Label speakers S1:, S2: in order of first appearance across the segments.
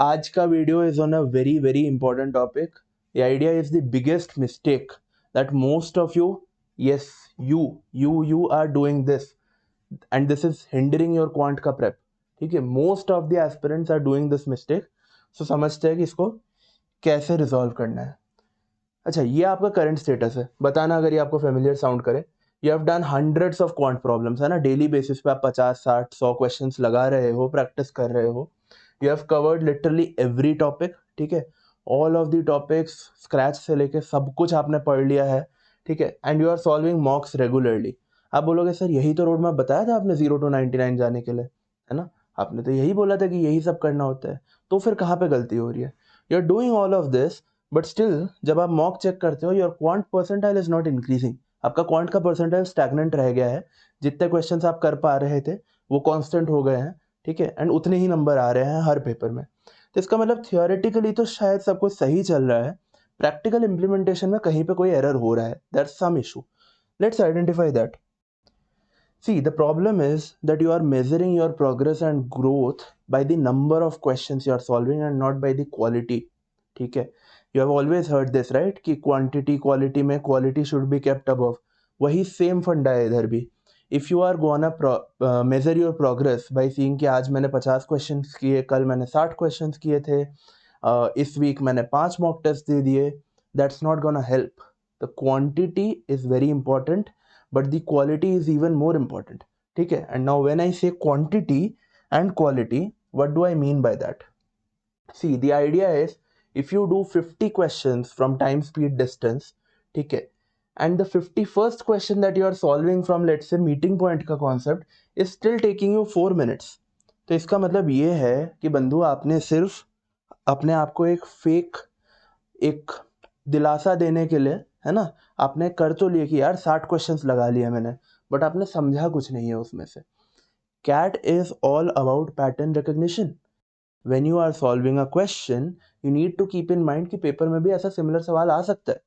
S1: आज का video is on a very very important topic. The idea is the biggest mistake that most of you, yes, you are doing this, and this is hindering your quant का prep. ठीक है, most of the aspirants are doing this mistake. So समझते हैं कि इसको कैसे resolve करना है. अच्छा, ये आपका करंट स्टेटस है, बताना अगर ये आपको फेमिलियर साउंड करे. You have done hundreds of quant problems, है ना, डेली बेसिस पे आप 50 60 100 क्वेश्चंस लगा रहे हो, प्रैक्टिस कर रहे हो. You have covered literally every topic. ठीक है, all of the topics scratch से लेके सब कुछ आपने पढ़ लिया है. ठीक है, and you are solving mocks regularly. आप बोलोगे सर यही तो रोड मैप बताया था आपने 0 to 99 जाने के लिए, है ना, आपने तो यही बोला था कि यही सब करना होता है. तो फिर कहाँ पे गलती हो रही है? You are doing all of this, but still जब आप मॉक चेक करते हो, your quant percentile is not increasing. आपका क्वांट का परसेंटाइल स्टैग्नेंट रह गया है. जितने क्वेश्चंस आप कर पा रहे थे वो कांस्टेंट हो गए हैं. ठीक है, एंड उतने ही नंबर आ रहे हैं हर पेपर में. तो इसका मतलब थियोरेटिकली तो शायद सब कुछ सही चल रहा है, प्रैक्टिकल इंप्लीमेंटेशन में कहीं पे कोई एरर हो रहा है. That's some issue. Let's identify that. See, the problem is that you are measuring your progress and growth by the number of questions you are solving and not by the quality. ठीक है, you have always heard this, right, कि quantity quality में quality should be kept above. वही same फंडा है इधर भी. If you are gonna measure your progress by seeing कि आज मैंने 50 क्वेश्चंस किए, कल मैंने 60 क्वेश्चंस किए थे, इस वीक मैंने 5 मॉक टेस्ट दे दिए, that's not gonna help. The quantity is very important, but the quality is even more important. ठीक है, and now when I say quantity and quality, what do I mean by that? See, the idea is if you do 50 questions from time speed distance, ठीक है, and the 51st question that you are solving from, let's say, meeting point का concept is still taking you 4 minutes, तो इसका मतलब ये है कि बंधु आपने सिर्फ अपने आप को एक फेक, एक दिलासा देने के लिए, है ना, आपने कर तो लिए कि यार 60 क्वेश्चंस लगा लिया मैंने, बट आपने समझा कुछ नहीं है उसमें से. CAT is all about pattern recognition. When you are solving a question, you need to keep in mind कि पेपर में भी ऐसा सिमिलर सवाल आ सकता है.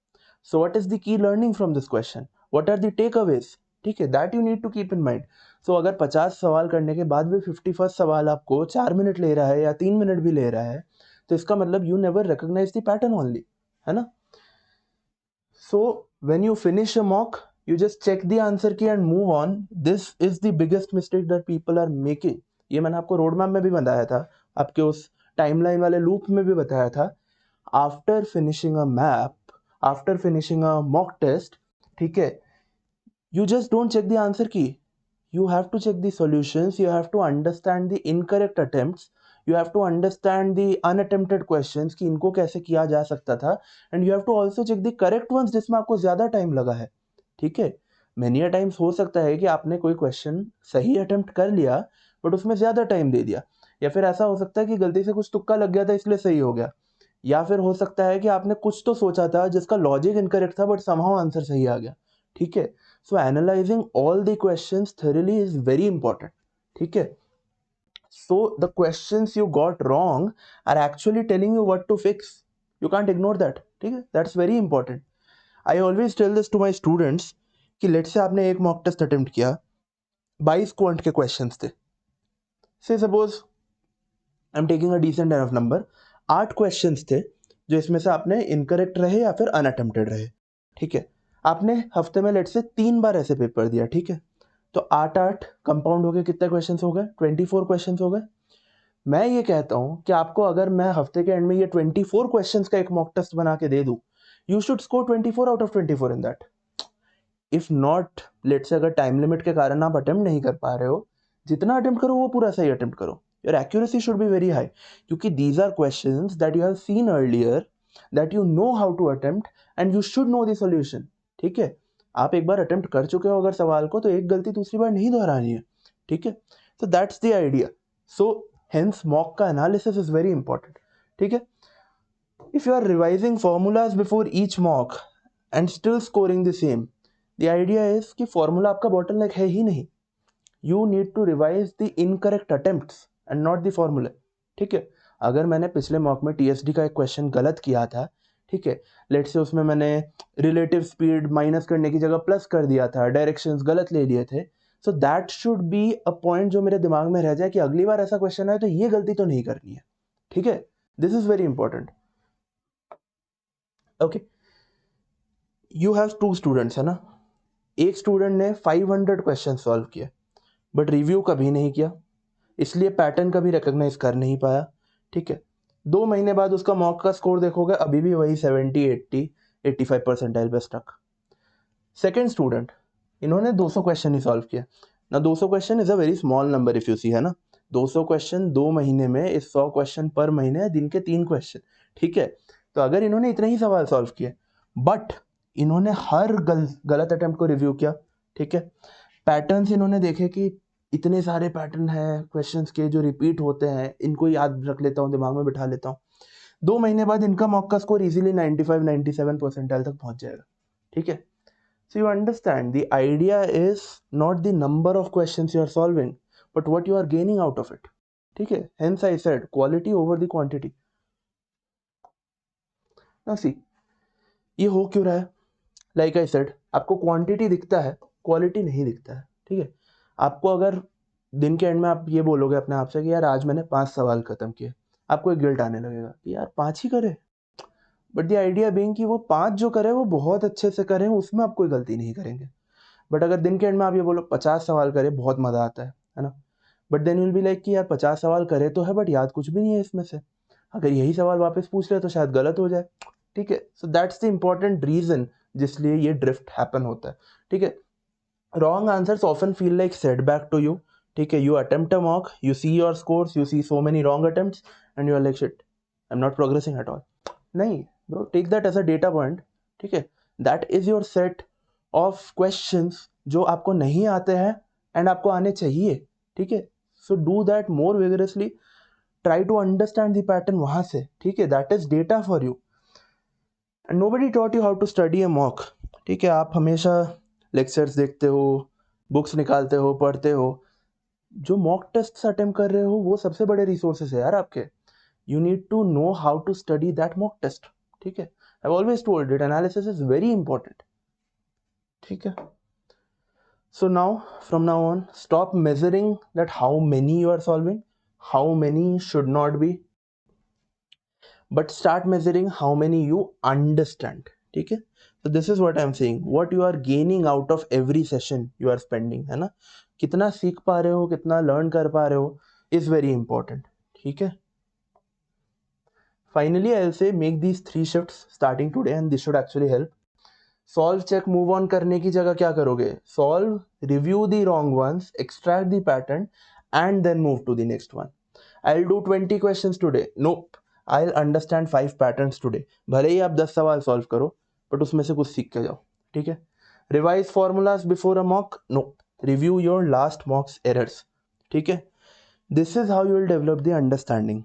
S1: So what is the key learning from this question, what are the takeaways. ठीक है, that you need to keep in mind. So अगर 50 सवाल करने के बाद भी 51st सवाल आपको 4 मिनट ले रहा है या 3 मिनट भी ले रहा है, तो इसका मतलब you never recognise the pattern only, है ना. So when you finish a mock, you just check the answer key and move on. This is the biggest mistake that people are making. ये मैंने आपको रोड मैप में भी बताया था, आपके उस टाइमलाइन वाले लूप में भी बताया था. After finishing a map, after finishing a mock test, ठीक है, you just don't check the answer key. You have to check the solutions, you have to understand the incorrect attempts, you have to understand the unattempted questions कि इनको कैसे किया जा सकता था, and you have to also check the correct ones जिसमें आपको ज़्यादा टाइम लगा है. ठीक है, many a times हो सकता है कि आपने कोई क्वेश्चन सही अटेम्प्ट कर लिया बट उसमें ज़्यादा टाइम दे दिया, या फिर ऐसा हो सकता है कि गलती से कुछ तुक्का लग गया था इसलिए सही हो गया, या फिर हो सकता है कि आपने कुछ तो सोचा था जिसका लॉजिक इनकरेक्ट था बट समहाउ आंसर सही आ गया. ठीक है, so analysing all the questions thoroughly is very important. ठीक है, so the questions you got wrong are actually telling you what to fix. You can't ignore that. ठीक है, that's very important. I always tell this to my students कि let's say आपने एक mock test attempt किया, 22 quant के questions थे. Say suppose I am taking a decent enough number, 8 questions थे जो इसमें से आपने इनकरेक्ट रहे या फिर अनअटेम्प्टेड रहे. ठीक है, आपने हफ्ते में लेट से 3 बार ऐसे पेपर दिया. ठीक है, तो 8 8 कंपाउंड हो गए, कितने क्वेश्चंस हो गए, 24 क्वेश्चंस हो गए. मैं ये कहता हूं कि आपको अगर मैं हफ्ते के एंड में ये 24 क्वेश्चंस का एक मॉक टेस्ट बना के दे दूं, you should score 24 out of 24 in that. If not, let say अगर टाइम लिमिट के कारण आप अटेम्प्ट नहीं कर पा रहे हो, जितना अटेम्प्ट करो वो पूरा सही अटेम्प्ट करो. Your accuracy should be very high, क्योंकि these are questions that you have seen earlier, that you know how to attempt and you should know the solution. ठीक है, आप एक बार अटेम्प्ट कर चुके हो अगर सवाल को, तो एक गलती दूसरी बार नहीं दोहरानी है. ठीक है, तो that's the idea. So hence mock का एनालिसिस इज वेरी इंपॉर्टेंट. ठीक है, if you are revising formulas before each mock and still scoring the same, the idea is कि formula आपका bottleneck है ही नहीं. You need to revise the incorrect attempts and not the formula. ठीक है, अगर मैंने पिछले मॉक में TSD का एक क्वेश्चन गलत किया था, ठीक है, लेट से उसमें मैंने रिलेटिव स्पीड माइनस करने की जगह प्लस कर दिया था, डायरेक्शंस गलत ले लिए थे, so that should be a point जो मेरे दिमाग में रह जाए कि अगली बार ऐसा क्वेश्चन आए तो ये गलती तो नहीं करनी है. ठीक है, this is very important. Okay, you have 2 students है ना. एक स्टूडेंट ने 500 क्वेश्चन सॉल्व किए बट रिव्यू कभी नहीं किया, इसलिए पैटर्न कभी रिकॉग्नाइज कर नहीं पाया. ठीक है, 2 महीने बाद उसका मॉक का स्कोर देखोगे अभी भी वही 70, 80, 85 परसेंटाइल पे स्टक. सेकेंड स्टूडेंट, इन्होंने 200 क्वेश्चन ही सॉल्व किया ना. 200 question is a very small number if you see, है ना. 200 क्वेश्चन 2 महीने में इस 100 क्वेश्चन पर महीने, दिन के 3 क्वेश्चन. ठीक है, तो अगर इन्होंने इतने ही सवाल सॉल्व किए बट इन्होंने हर गलत अटेम्प्ट को रिव्यू किया. ठीक है, पैटर्न्स इन्होंने देखे कि इतने सारे पैटर्न है क्वेश्चंस के जो रिपीट होते हैं, इनको याद रख लेता हूँ, दिमाग में बिठा लेता हूँ. 2 महीने बाद इनका मॉक का स्कोर इजीली 95, 97 परसेंटाइल तक पहुंच जाएगा. ठीक है, so you understand the idea is not the number of questions you are solving but what you are gaining out of it. ठीक है, hence I said quality over the quantity. now see, ये हो क्यों रहा है? like I said, आपको quantity दिखता है, क्वालिटी नहीं दिखता है. ठीक है, आपको अगर दिन के एंड में आप ये बोलोगे अपने आप से कि यार आज मैंने 5 सवाल खत्म किए, आपको एक गिल्ट आने लगेगा कि यार 5 ही करे. बट द आइडिया बीइंग कि वो 5 जो करे वो बहुत अच्छे से करें, उसमें आप कोई गलती नहीं करेंगे. बट अगर दिन के एंड में आप ये बोलो 50 सवाल करे, बहुत मजा आता है ना. But then will be like कि यार 50 सवाल करे तो है बट याद कुछ भी नहीं है इसमें से, अगर यही सवाल वापस पूछ ले तो शायद गलत हो जाए. ठीक है, so that's the important reason जिसलिए ये ड्रिफ्ट हैपन होता है. ठीक है, wrong answers often feel like setback to you. ठीक है, you attempt a mock, you see your scores, you see so many wrong attempts and you are like shit, I am not progressing at all. नहीं bro, take that as a data point. ठीक है, that is your set of questions जो आपको नहीं आते हैं and आपको आने चाहिए. ठीक है, so do that more vigorously, try to understand the pattern वहां से. ठीक है, that is data for you and nobody taught you how to study a mock. ठीक है, आप हमेशा लेक्चर्स देखते हो, बुक्स निकालते हो, पढ़ते हो. जो मॉक टेस्ट अटेम्प्ट कर रहे हो वो सबसे बड़े रिसोर्सेस है यार आपके. you need to know how to study that mock test. ठीक है, I've always told it, analysis is very important. ठीक है, so now from now on stop measuring that how many you are solving, how many should not be, but start measuring how many you understand. ठीक है, so this is what I'm saying, what you are gaining out of every session you are spending, है ना. कितना सीख पा रहे हो, कितना लर्न कर पा रहे हो is very important. ठीक है, finally I'll say make these 3 shifts starting today and this should actually help. Solve check move on करने की जगह क्या करोगे? Solve, review the wrong ones, extract the pattern and then move to the next one. I will do 20 questions today, nope, I will understand 5 patterns today. भले ही आप 10 सवाल solve करो बट उसमें से कुछ सीख के जाओ. ठीक है, revise formulas before a mock, no, review your last mocks errors. ठीक है, this is how you will develop the understanding.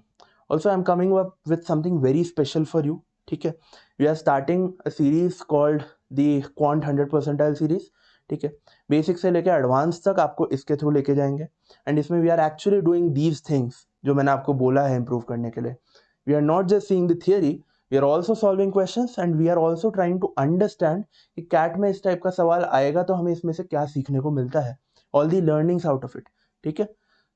S1: Also I am coming up with something very special for you. ठीक है, we are starting a series called the quant 100 percentile series. ठीक है, basic से लेकर advance तक आपको इसके through लेके जाएंगे एंड इसमें we are actually doing these things जो मैंने आपको बोला है इंप्रूव करने के लिए. We are not just seeing the theory, we are also solving questions and we are also trying to understand कि कैट में इस टाइप का सवाल आएगा तो हमें इसमें से क्या सीखने को मिलता है, all the learnings out of it. ठीक है,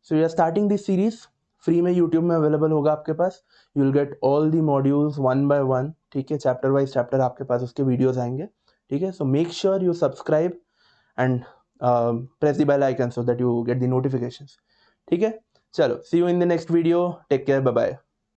S1: so we are starting this series, free में यूट्यूब में अवेलेबल होगा आपके पास. You will get all the modules one by one. ठीक है, चैप्टर वाइज चैप्टर आपके पास उसके वीडियोस आएंगे. ठीक है, so make sure you subscribe and press the bell icon so that you get the notifications. ठीक है, चलो, see you in the next video, take care, bye bye.